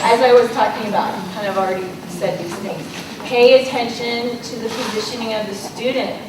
as I was talking about, you kind of already said these things. Pay attention to the positioning of the student,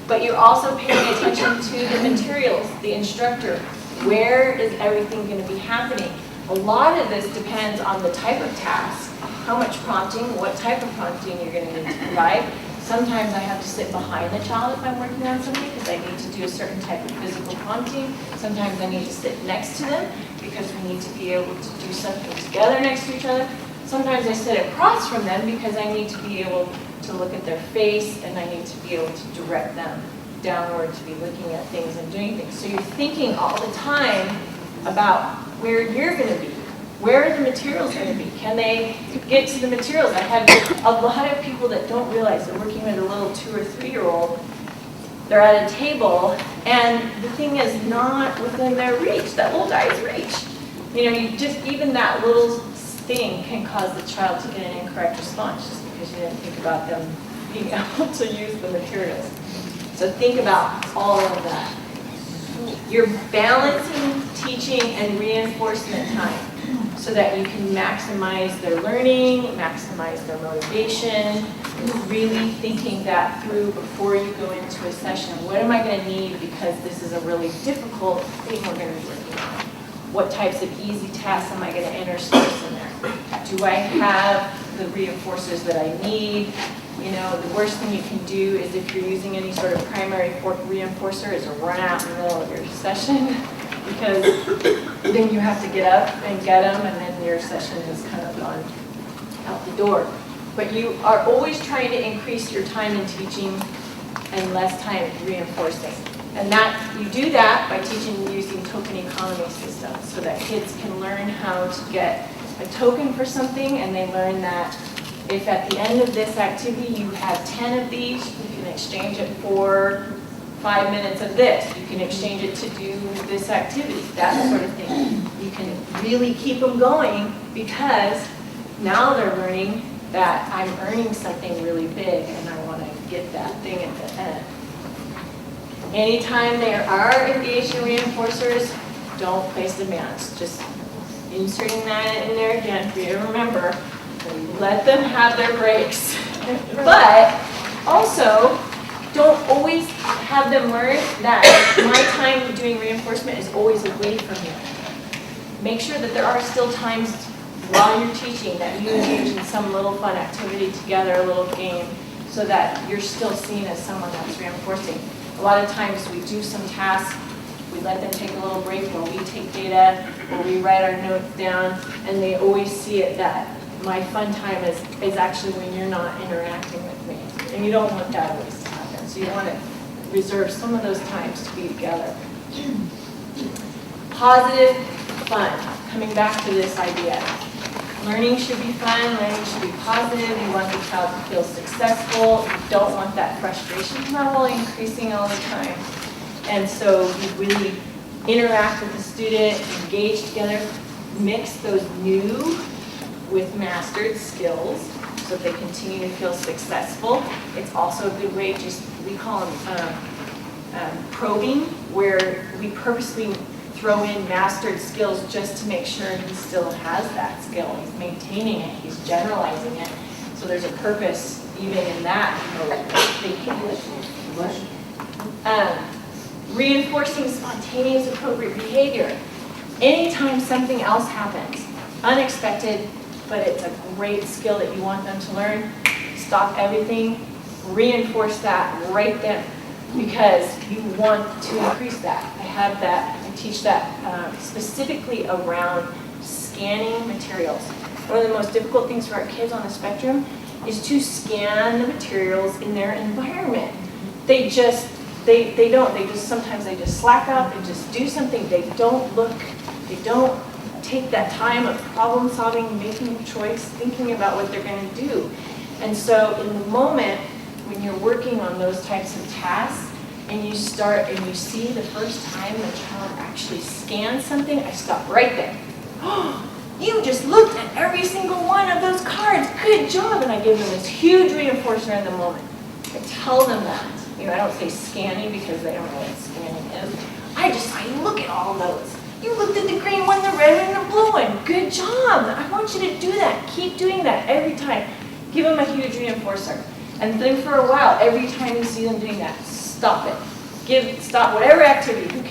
but you're also paying attention to the materials, the instructor. Where is everything going to be happening? A lot of this depends on the type of task, how much prompting, what type of prompting you're going to need to provide. Sometimes I have to sit behind the child if I'm working on something because I need to do a certain type of physical prompting. Sometimes I need to sit next to them because we need to be able to do something together next to each other. Sometimes I sit across from them because I need to be able to look at their face and I need to be able to direct them downward to be looking at things and doing things. So you're thinking all the time about where you're going to be. Where are the materials going to be? Can they get to the materials? I have a lot of people that don't realize they're working with a little 2 or 3-year-old. They're at a table, and the thing is not within their reach, that little guy's reach. You know, even that little thing can cause the child to get an incorrect response just because you didn't think about them being able to use the materials. So think about all of that. You're balancing teaching and reinforcement time so that you can maximize their learning, maximize their motivation, really thinking that through before you go into a session. What am I going to need because this is a really difficult thing we're going to be working on? What types of easy tasks am I going to intersperse in there? Do I have the reinforcers that I need? You know, the worst thing you can do is if you're using any sort of primary reinforcer is to run out in the middle of your session because then you have to get up and get them and then your session has kind of gone out the door. But you are always trying to increase your time in teaching and less time reinforcing. And that you do that by teaching using token economy systems so that kids can learn how to get a token for something and they learn that if at the end of this activity you have 10 of these, you can exchange it for 5 minutes of this. You can exchange it to do this activity, that sort of thing. You can really keep them going because now they're learning that I'm earning something really big and I want to get that thing at the end. Anytime they are engaged in reinforcers, don't place demands. Just inserting that in there again for you to remember. Let them have their breaks. But also, don't always have them learn that my time doing reinforcement is always away from you. Make sure that there are still times while you're teaching that you engage in some little fun activity together, a little game, so that you're still seen as someone that's reinforcing. A lot of times we do some tasks, we let them take a little break where we take data, or we write our notes down, and they always see it that my fun time is actually when you're not interacting with me. And you don't want that always to happen. So you want to reserve some of those times to be together. Positive fun. Coming back to this idea. Learning should be fun. Learning should be positive. You want the child to feel successful. You don't want that frustration level increasing all the time. And so you really interact with the student, engage together, mix those new with mastered skills so that they continue to feel successful. It's also a good way, we call them probing, where we purposely throw in mastered skills just to make sure he still has that skill. He's maintaining it, he's generalizing it. So there's a purpose even in that reinforcing spontaneous appropriate behavior. Anytime something else happens, unexpected, but it's a great skill that you want them to learn, stop everything, reinforce that right then, because you want to increase that. I teach that specifically around scanning materials. One of the most difficult things for our kids on the spectrum is to scan the materials in their environment. Sometimes they just slack out, they just do something, they don't look, they don't take that time of problem solving, making a choice, thinking about what they're going to do. And so in the moment when you're working on those types of tasks and you start and you see the first time the child actually scans something, I stop right there. Oh, you just looked at every single one of those cards. Good job. And I give them this huge reinforcer in the moment. I tell them that. I don't say scanning because they don't know what scanning is. I just say, look at all those. You looked at the green one, the red one, and the blue one. Good job. I want you to do that. keep doing that every time. Give them a huge reinforcer. And then for a while, every time you see them doing that, stop it. Stop whatever activity.